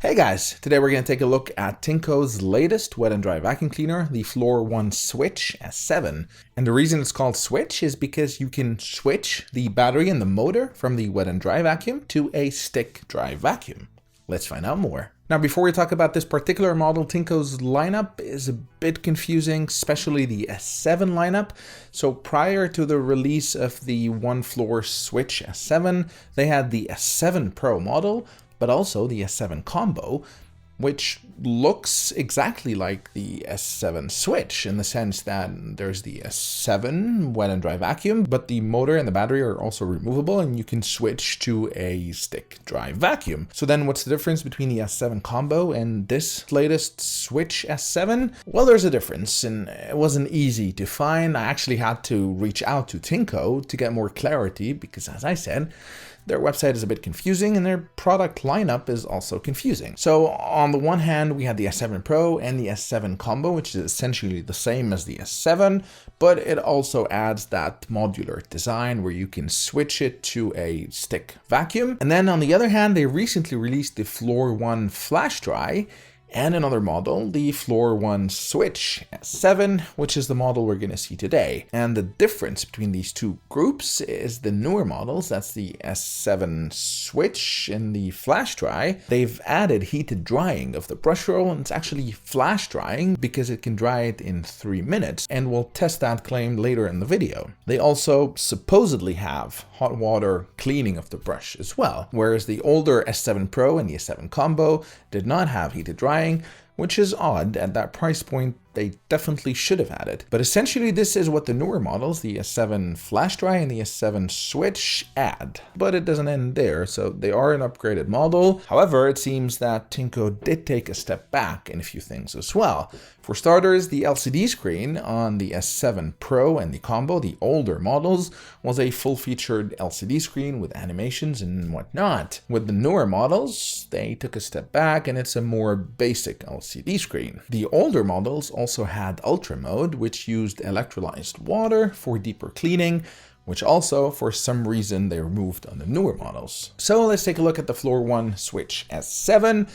Hey guys, today we're going to take a look at Tineco's latest wet and dry vacuum cleaner, the Floor 1 Switch S7. And the reason it's called Switch is because you can switch the battery and the motor from the wet and dry vacuum to a stick dry vacuum. Let's find out more. Now, before we talk about this particular model, Tineco's lineup is a bit confusing, especially the S7 lineup. So prior to the release of the One Floor Switch S7, they had the S7 Pro model, but also the S7 Combo, which looks exactly like the S7 Switch in the sense that there's the S7 wet and dry vacuum, but the motor and the battery are also removable and you can switch to a stick dry vacuum. So then what's the difference between the S7 Combo and this latest Switch S7? Well, there's a difference and it wasn't easy to find. I actually had to reach out to Tineco to get more clarity because, as I said, their website is a bit confusing and their product lineup is also confusing. So on the one hand, we had the S7 Pro and the S7 Combo, which is essentially the same as the S7, but it also adds that modular design where you can switch it to a stick vacuum. And then on the other hand, they recently released the Floor 1 FlashDry and another model, the Floor 1 Switch S7, which is the model we're going to see today. And the difference between these two groups is the newer models, that's the S7 Switch and the FlashDry. They've added heated drying of the brush roll, and it's actually flash drying because it can dry it in 3 minutes, and we'll test that claim later in the video. They also supposedly have hot water cleaning of the brush as well, whereas the older S7 Pro and the S7 Combo did not have heated drying, which is odd. At that price point, they definitely should have had it. But essentially, this is what the newer models, the S7 FlashDry and the S7 Switch, add. But it doesn't end there, so they are an upgraded model. However, it seems that Tineco did take a step back in a few things as well. For starters, the LCD screen on the S7 Pro and the Combo, the older models, was a full-featured LCD screen with animations and whatnot. With the newer models, they took a step back and it's a more basic LCD screen. The older models also had Ultra mode, which used electrolyzed water for deeper cleaning, which also, for some reason, they removed on the newer models. So let's take a look at the Floor 1 Switch S7.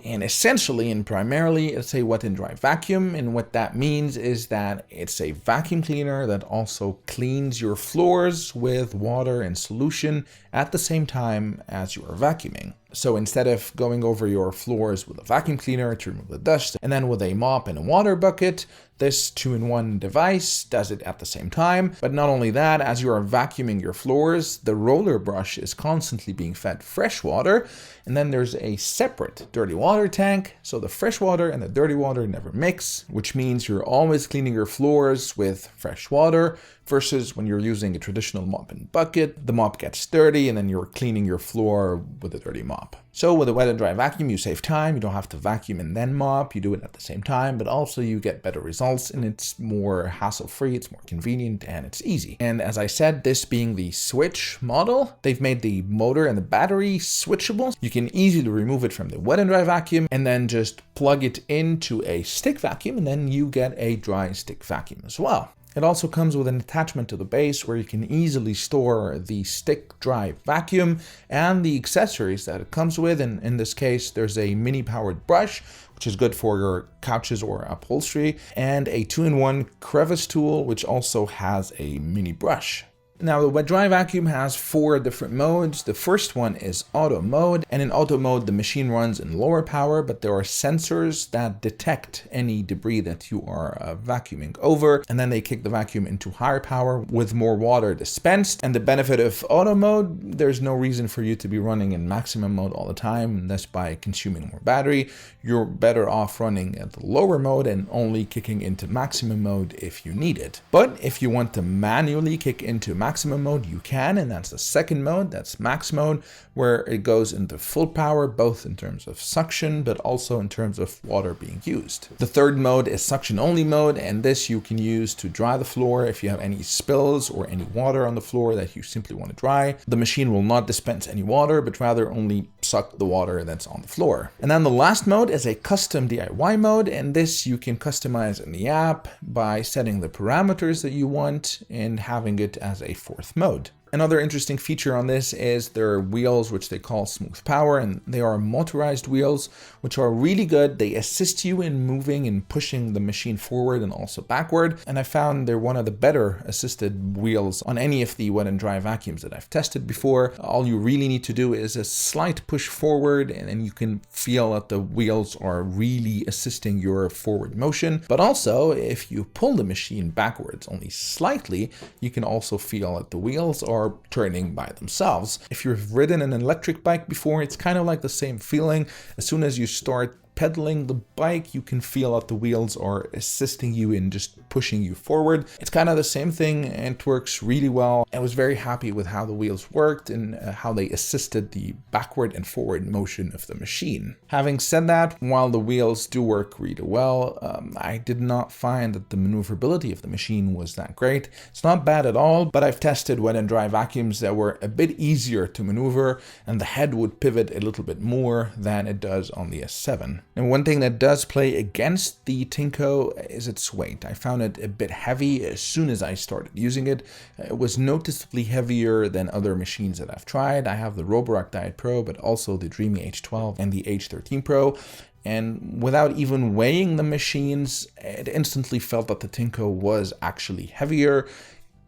And essentially and primarily, it's a wet and dry vacuum. And what that means is that it's a vacuum cleaner that also cleans your floors with water and solution at the same time as you are vacuuming. So instead of going over your floors with a vacuum cleaner to remove the dust and then with a mop and a water bucket, this 2-in-1 device does it at the same time. But not only that, as you are vacuuming your floors, the roller brush is constantly being fed fresh water. And then there's a separate dirty water tank. So the fresh water and the dirty water never mix, which means you're always cleaning your floors with fresh water versus when you're using a traditional mop and bucket, the mop gets dirty and then you're cleaning your floor with a dirty mop. So with a wet and dry vacuum, you save time. You don't have to vacuum and then mop. You do it at the same time, but also you get better results and it's more hassle-free, it's more convenient, and it's easy. And as I said, this being the Switch model, they've made the motor and the battery switchable. You can easily remove it from the wet and dry vacuum and then just plug it into a stick vacuum and then you get a dry stick vacuum as well. It also comes with an attachment to the base where you can easily store the stick dry vacuum and the accessories that it comes with. And in this case, there's a mini powered brush, which is good for your couches or upholstery, and a 2-in-1 crevice tool, which also has a mini brush. Now, the wet dry vacuum has 4 different modes. The first one is auto mode, and in auto mode, the machine runs in lower power, but there are sensors that detect any debris that you are vacuuming over, and then they kick the vacuum into higher power with more water dispensed. And the benefit of auto mode, there's no reason for you to be running in maximum mode all the time, and that's by consuming more battery. You're better off running at the lower mode and only kicking into maximum mode if you need it. But if you want to manually kick into maximum mode, you can, and that's the second mode, that's max mode, where it goes into full power, both in terms of suction, but also in terms of water being used. The third mode is suction only mode, and this you can use to dry the floor if you have any spills or any water on the floor that you simply want to dry. The machine will not dispense any water, but rather only suck the water that's on the floor. And then the last mode is a custom DIY mode, and this you can customize in the app by setting the parameters that you want and having it as a fourth mode. Another interesting feature on this is their wheels, which they call Smooth Power, and they are motorized wheels, which are really good. They assist you in moving and pushing the machine forward and also backward. And I found they're one of the better assisted wheels on any of the wet and dry vacuums that I've tested before. All you really need to do is a slight push forward, and then you can feel that the wheels are really assisting your forward motion. But also, if you pull the machine backwards only slightly, you can also feel that the wheels are turning by themselves. If you've ridden an electric bike before, it's kind of like the same feeling. As soon as you start pedaling the bike, you can feel that the wheels are assisting you in just pushing you forward. It's kind of the same thing, and it works really well. I was very happy with how the wheels worked and how they assisted the backward and forward motion of the machine. Having said that, while the wheels do work really well, I did not find that the maneuverability of the machine was that great. It's not bad at all, but I've tested wet and dry vacuums that were a bit easier to maneuver, and the head would pivot a little bit more than it does on the S7. And one thing that does play against the Tineco is its weight. I found it a bit heavy as soon as I started using it. It was noticeably heavier than other machines that I've tried. I have the Roborock Diet Pro, but also the Dreamy H12 and the H13 Pro. And without even weighing the machines, it instantly felt that the Tineco was actually heavier.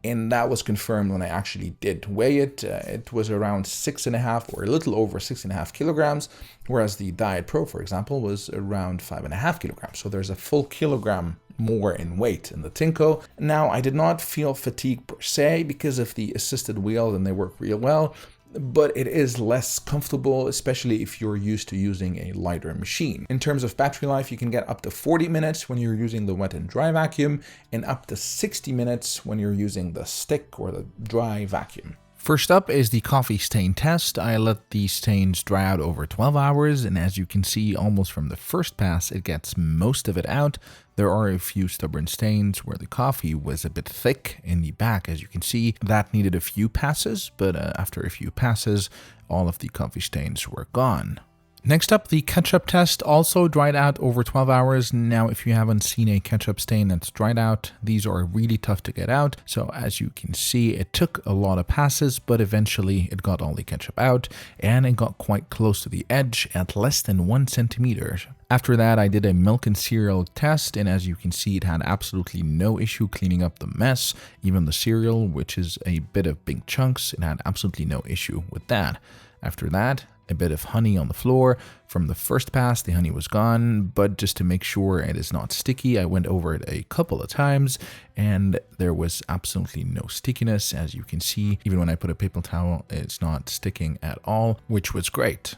And that was confirmed when I actually did weigh it. It was around 6.5 or a little over 6.5 kilograms, whereas the Diet Pro, for example, was around 5.5 kilograms. So there's a full kilogram more in weight in the Tineco. Now, I did not feel fatigue per se because of the assisted wheels, and they work real well. But it is less comfortable, especially if you're used to using a lighter machine. In terms of battery life, you can get up to 40 minutes when you're using the wet and dry vacuum, and up to 60 minutes when you're using the stick or the dry vacuum. First up is the coffee stain test. I let the stains dry out over 12 hours, and as you can see, almost from the first pass, it gets most of it out. There are a few stubborn stains where the coffee was a bit thick in the back, as you can see. That needed a few passes, but after a few passes, all of the coffee stains were gone. Next up, the ketchup test also dried out over 12 hours. Now, if you haven't seen a ketchup stain that's dried out, these are really tough to get out. So as you can see, it took a lot of passes, but eventually it got all the ketchup out, and it got quite close to the edge at less than 1 centimeter. After that, I did a milk and cereal test, and as you can see, it had absolutely no issue cleaning up the mess. Even the cereal, which is a bit of big chunks, it had absolutely no issue with that. After that, a bit of honey on the floor. From the first pass, the honey was gone, but just to make sure it is not sticky, I went over it a couple of times, and there was absolutely no stickiness. As you can see, even when I put a paper towel, it's not sticking at all, which was great.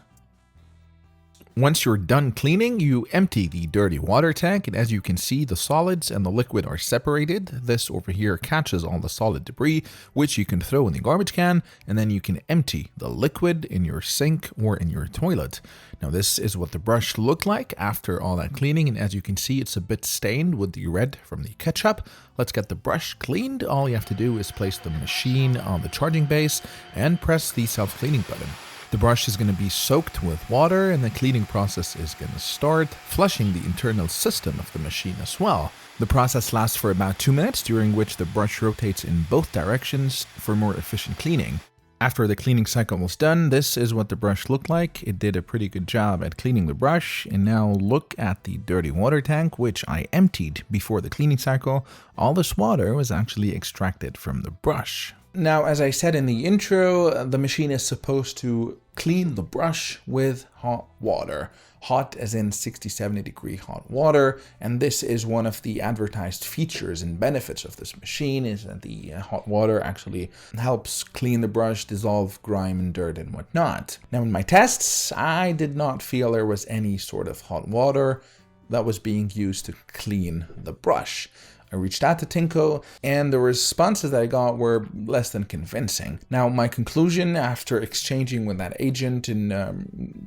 Once you're done cleaning, you empty the dirty water tank, and as you can see, the solids and the liquid are separated. This over here catches all the solid debris, which you can throw in the garbage can, and then you can empty the liquid in your sink or in your toilet. Now, this is what the brush looked like after all that cleaning, and as you can see, it's a bit stained with the red from the ketchup. Let's get the brush cleaned. All you have to do is place the machine on the charging base and press the self-cleaning button. The brush is going to be soaked with water, and the cleaning process is going to start, flushing the internal system of the machine as well. The process lasts for about 2 minutes, during which the brush rotates in both directions for more efficient cleaning. After the cleaning cycle was done, this is what the brush looked like. It did a pretty good job at cleaning the brush. And now look at the dirty water tank, which I emptied before the cleaning cycle. All this water was actually extracted from the brush. Now, as I said in the intro, the machine is supposed to clean the brush with hot water. Hot as in 60-70 degree hot water. And this is one of the advertised features and benefits of this machine, is that the hot water actually helps clean the brush, dissolve grime and dirt and whatnot. Now, in my tests, I did not feel there was any sort of hot water that was being used to clean the brush. I reached out to Tineco, and the responses that I got were less than convincing. Now, my conclusion after exchanging with that agent and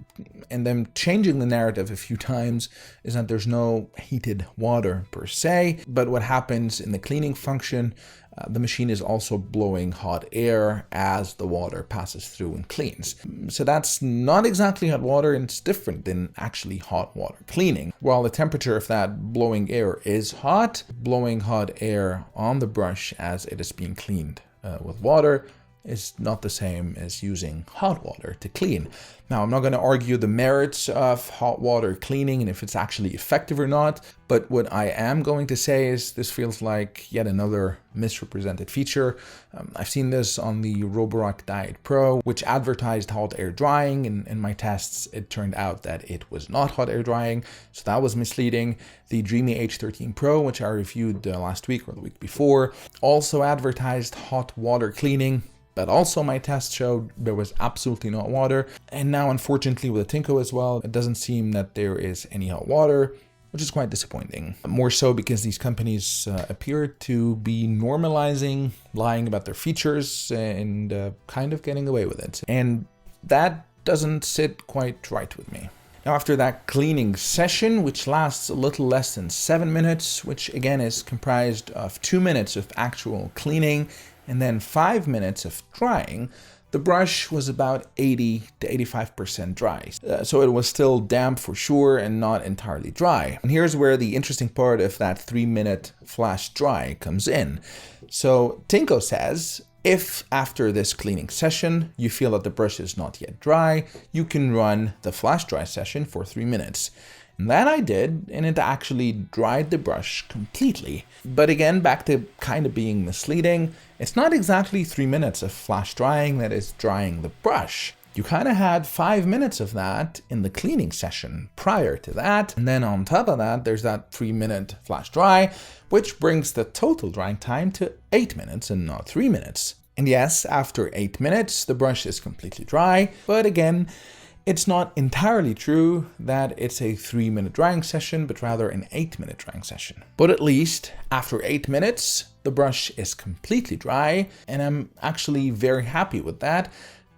them changing the narrative a few times is that there's no heated water per se, but what happens in the cleaning function, the machine is also blowing hot air as the water passes through and cleans. So that's not exactly hot water, and it's different than actually hot water cleaning. While the temperature of that blowing air is hot, blowing hot air on the brush as it is being cleaned with water is not the same as using hot water to clean. Now, I'm not going to argue the merits of hot water cleaning and if it's actually effective or not, but what I am going to say is this feels like yet another misrepresented feature. I've seen this on the Roborock Diet Pro, which advertised hot air drying, and in my tests, it turned out that it was not hot air drying, so that was misleading. The Dreamy H13 Pro, which I reviewed last week or the week before, also advertised hot water cleaning, but also my test showed there was absolutely no water. And now, unfortunately, with the Tineco as well, it doesn't seem that there is any hot water, which is quite disappointing. More so because these companies appear to be normalizing lying about their features and kind of getting away with it. And that doesn't sit quite right with me. Now, after that cleaning session, which lasts a little less than 7 minutes, which again is comprised of 2 minutes of actual cleaning and then 5 minutes of drying, the brush was about 80 to 85% dry. So it was still damp for sure and not entirely dry. And here's where the interesting part of that 3-minute flash dry comes in. So Tineco says, if after this cleaning session you feel that the brush is not yet dry, you can run the flash dry session for 3 minutes. And that I did, and it actually dried the brush completely. But again, back to kind of being misleading, it's not exactly 3 minutes of flash drying that is drying the brush. You kind of had 5 minutes of that in the cleaning session prior to that. And then on top of that, there's that 3-minute flash dry, which brings the total drying time to 8 minutes and not 3 minutes. And yes, after 8 minutes, the brush is completely dry. But again, it's not entirely true that it's a 3-minute drying session, but rather an 8-minute drying session. But at least after 8 minutes, the brush is completely dry, and I'm actually very happy with that,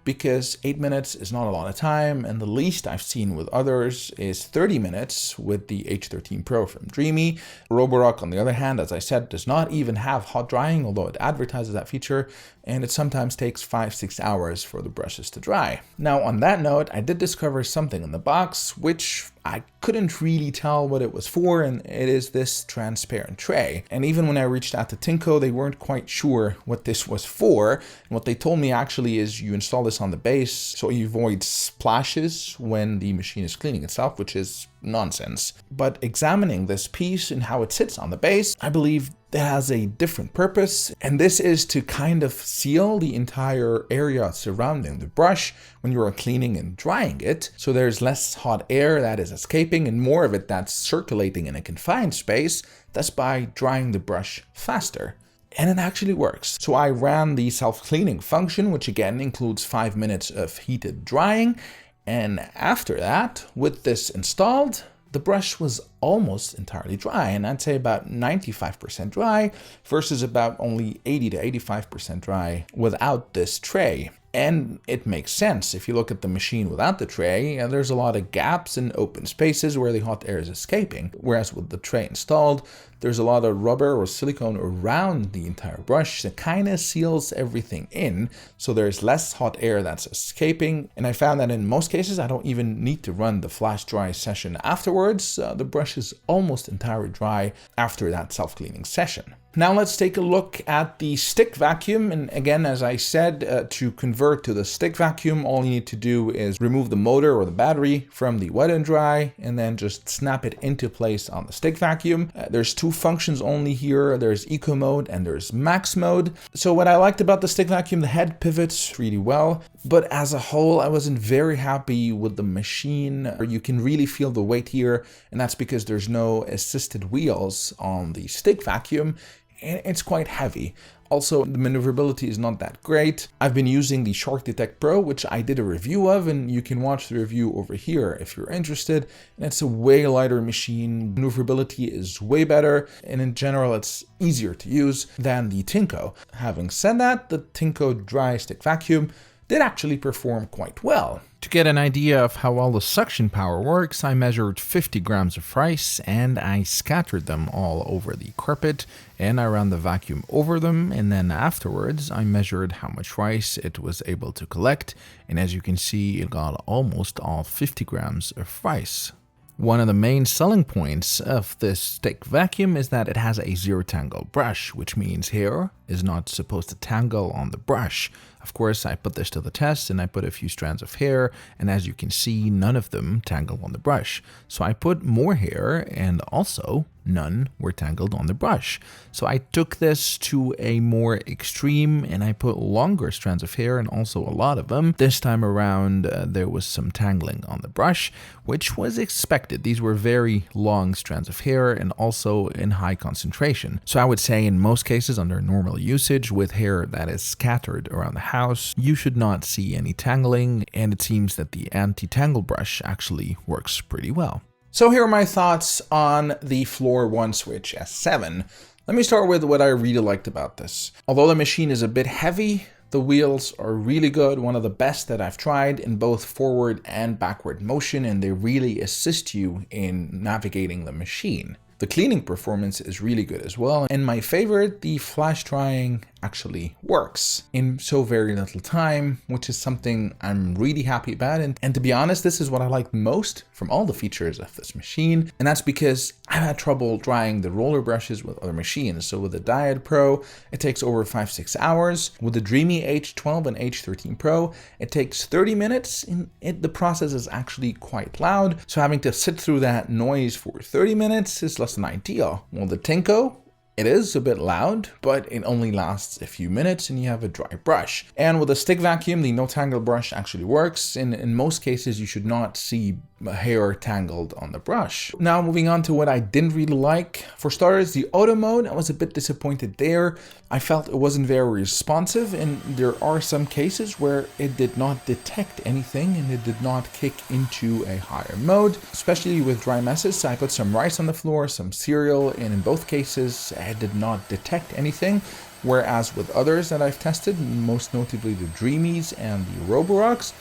because 8 minutes is not a lot of time, and the least I've seen with others is 30 minutes with the H13 Pro from Dreamy. Roborock, on the other hand, as I said, does not even have hot drying, although it advertises that feature, and it sometimes takes 5-6 hours for the brushes to dry. Now, on that note, I did discover something in the box, which I couldn't really tell what it was for, and it is this transparent tray. And even when I reached out to Tineco, they weren't quite sure what this was for. And what they told me actually is you install this on the base so you avoid splashes when the machine is cleaning itself, which is nonsense. But examining this piece and how it sits on the base, I believe it has a different purpose, and this is to kind of seal the entire area surrounding the brush when you are cleaning and drying it, so there's less hot air that is escaping and more of it that's circulating in a confined space, thus by drying the brush faster. And it actually works. So I ran the self-cleaning function, which again includes 5 minutes of heated drying, and after that, with this installed, the brush was almost entirely dry, and I'd say about 95% dry versus about only 80 to 85% dry without this tray. And it makes sense. If you look at the machine without the tray, there's a lot of gaps and open spaces where the hot air is escaping. Whereas with the tray installed, there's a lot of rubber or silicone around the entire brush that kind of seals everything in. So there's less hot air that's escaping. And I found that in most cases, I don't even need to run the flash dry session afterwards. The brush is almost entirely dry after that self-cleaning session. Now let's take a look at the stick vacuum. And again, as I said, to convert to the stick vacuum, all you need to do is remove the motor or the battery from the wet and dry, and then just snap it into place on the stick vacuum. There's two functions only here. There's eco mode and there's max mode. So what I liked about the stick vacuum, the head pivots really well, but as a whole, I wasn't very happy with the machine. You can really feel the weight here, and that's because there's no assisted wheels on the stick vacuum. And it's quite heavy. Also, the maneuverability is not that great. I've been using the Shark Detect Pro, which I did a review of, and you can watch the review over here if you're interested. And it's a way lighter machine. Maneuverability is way better, and in general, it's easier to use than the Tineco. Having said that, the Tineco Dry Stick Vacuum did actually perform quite well. To get an idea of how well the suction power works, I measured 50 grams of rice and I scattered them all over the carpet, and I ran the vacuum over them, and then afterwards I measured how much rice it was able to collect, and as you can see, it got almost all 50 grams of rice. One of the main selling points of this stick vacuum is that it has a zero tangle brush, which means hair is not supposed to tangle on the brush. Of course, I put this to the test and I put a few strands of hair, and as you can see, none of them tangle on the brush. So I put more hair and also none were tangled on the brush. So I took this to a more extreme and I put longer strands of hair and also a lot of them. This time around, there was some tangling on the brush, which was expected. These were very long strands of hair and also in high concentration. So I would say in most cases under normal usage with hair that is scattered around the house, you should not see any tangling, and it seems that the anti-tangle brush actually works pretty well. So here are my thoughts on the Floor 1 Switch S7. Let me start with what I really liked about this. Although the machine is a bit heavy, the wheels are really good, one of the best that I've tried in both forward and backward motion, and they really assist you in navigating the machine. The cleaning performance is really good as well, and my favorite, the flash drying actually works in so very little time, which is something I'm really happy about. And to be honest, this is what I like most from all the features of this machine, and that's because I've had trouble drying the roller brushes with other machines. So with the Diet Pro, it takes over 5-6 hours. With the Dreamy H12 and H13 Pro, it takes 30 minutes, and the process is actually quite loud. So having to sit through that noise for 30 minutes is less than ideal. Well, the Tineco, it is a bit loud, but it only lasts a few minutes and you have a dry brush. And with a stick vacuum, the no tangle brush actually works. In most cases, you should not see hair tangled on the brush. Now moving on to what I didn't really like. For starters, the auto mode, I was a bit disappointed there. I felt it wasn't very responsive, and there are some cases where it did not detect anything and it did not kick into a higher mode, especially with dry messes. I put some rice on the floor, some cereal, and in both cases, it did not detect anything. Whereas with others that I've tested, most notably the Dreamies and the Roborox,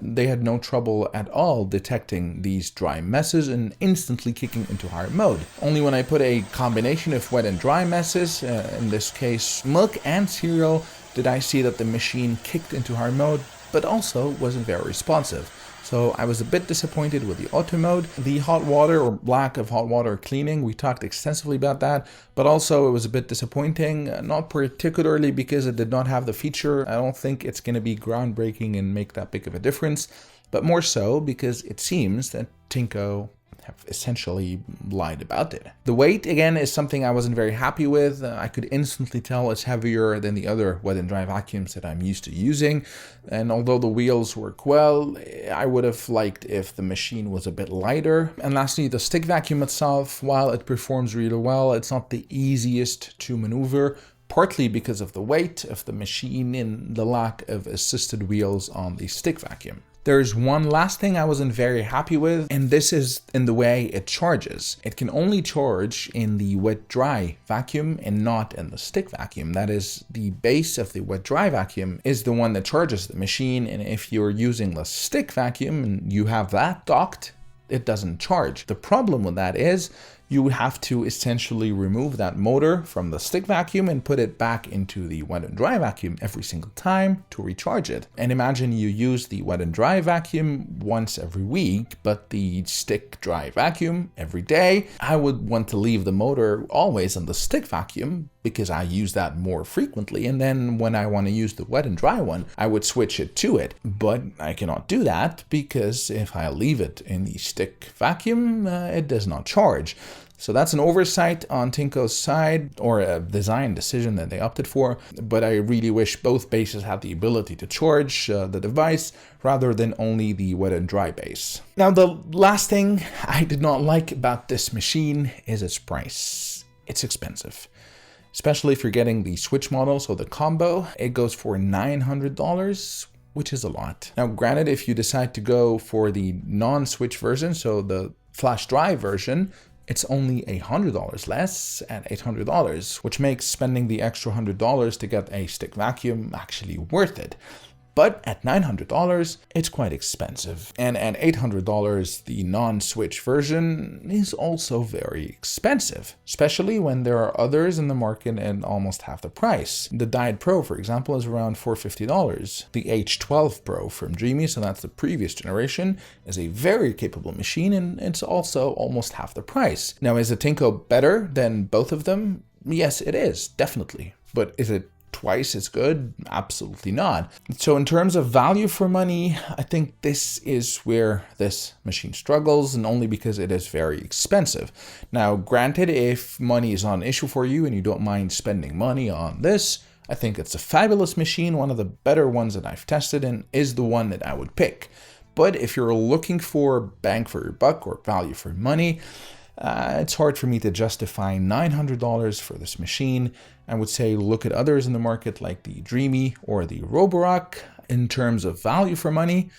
they had no trouble at all detecting these dry messes and instantly kicking into higher mode. Only when I put a combination of wet and dry messes, in this case milk and cereal, did I see that the machine kicked into higher mode, but also wasn't very responsive. So I was a bit disappointed with the auto mode. The hot water or lack of hot water cleaning, we talked extensively about that, but also it was a bit disappointing, not particularly because it did not have the feature. I don't think it's going to be groundbreaking and make that big of a difference, but more so because it seems that Tineco have essentially lied about it. The weight, again, is something I wasn't very happy with. I could instantly tell it's heavier than the other wet and dry vacuums that I'm used to using. And although the wheels work well, I would have liked if the machine was a bit lighter. And lastly, the stick vacuum itself, while it performs really well, it's not the easiest to maneuver, partly because of the weight of the machine and the lack of assisted wheels on the stick vacuum. There's one last thing I wasn't very happy with, and this is in the way it charges. It can only charge in the wet-dry vacuum and not in the stick vacuum. That is, the base of the wet-dry vacuum is the one that charges the machine, and if you're using the stick vacuum and you have that docked, it doesn't charge. The problem with that is you have to essentially remove that motor from the stick vacuum and put it back into the wet and dry vacuum every single time to recharge it. And imagine you use the wet and dry vacuum once every week, but the stick dry vacuum every day. I would want to leave the motor always in the stick vacuum because I use that more frequently. And then when I want to use the wet and dry one, I would switch it to it. But I cannot do that because if I leave it in the stick vacuum, it does not charge. So that's an oversight on Tineco's side, or a design decision that they opted for, but I really wish both bases had the ability to charge the device rather than only the wet and dry base. Now, the last thing I did not like about this machine is its price. It's expensive, especially if you're getting the Switch model, so the combo. It goes for $900, which is a lot. Now, granted, if you decide to go for the non-Switch version, so the FlashDry version, it's only $100 less at $800, which makes spending the extra $100 to get a stick vacuum actually worth it. But at $900, it's quite expensive. And at $800, the non-switch version is also very expensive, especially when there are others in the market at almost half the price. The Diet Pro, for example, is around $450. The H12 Pro from Dreamy, so that's the previous generation, is a very capable machine, and it's also almost half the price. Now, is a Tineco better than both of them? Yes, it is, definitely. But is it twice as good? Absolutely not. So in terms of value for money, I think this is where this machine struggles, and only because it is very expensive. Now, granted, if money is not an issue for you and you don't mind spending money on this, I think it's a fabulous machine, one of the better ones that I've tested, and is the one that I would pick. But if you're looking for bang for your buck or value for money, it's hard for me to justify $900 for this machine. I would say look at others in the market like the Dreamy or the Roborock. In terms of value for money,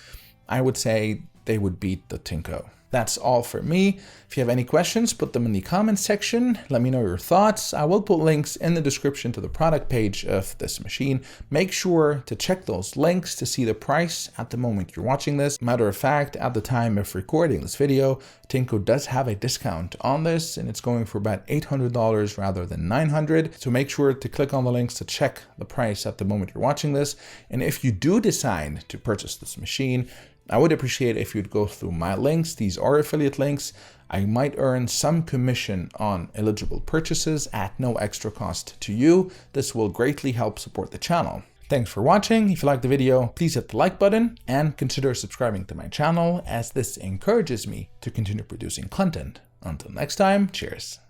I would say they would beat the Tineco. That's all for me. If you have any questions, put them in the comments section. Let me know your thoughts. I will put links in the description to the product page of this machine. Make sure to check those links to see the price at the moment you're watching this. Matter of fact, at the time of recording this video, Tineco does have a discount on this, and it's going for about $800 rather than $900. So make sure to click on the links to check the price at the moment you're watching this. And if you do decide to purchase this machine, I would appreciate if you'd go through my links. These are affiliate links. I might earn some commission on eligible purchases at no extra cost to you. This will greatly help support the channel. Thanks for watching. If you liked the video, please hit the like button and consider subscribing to my channel, as this encourages me to continue producing content. Until next time, cheers.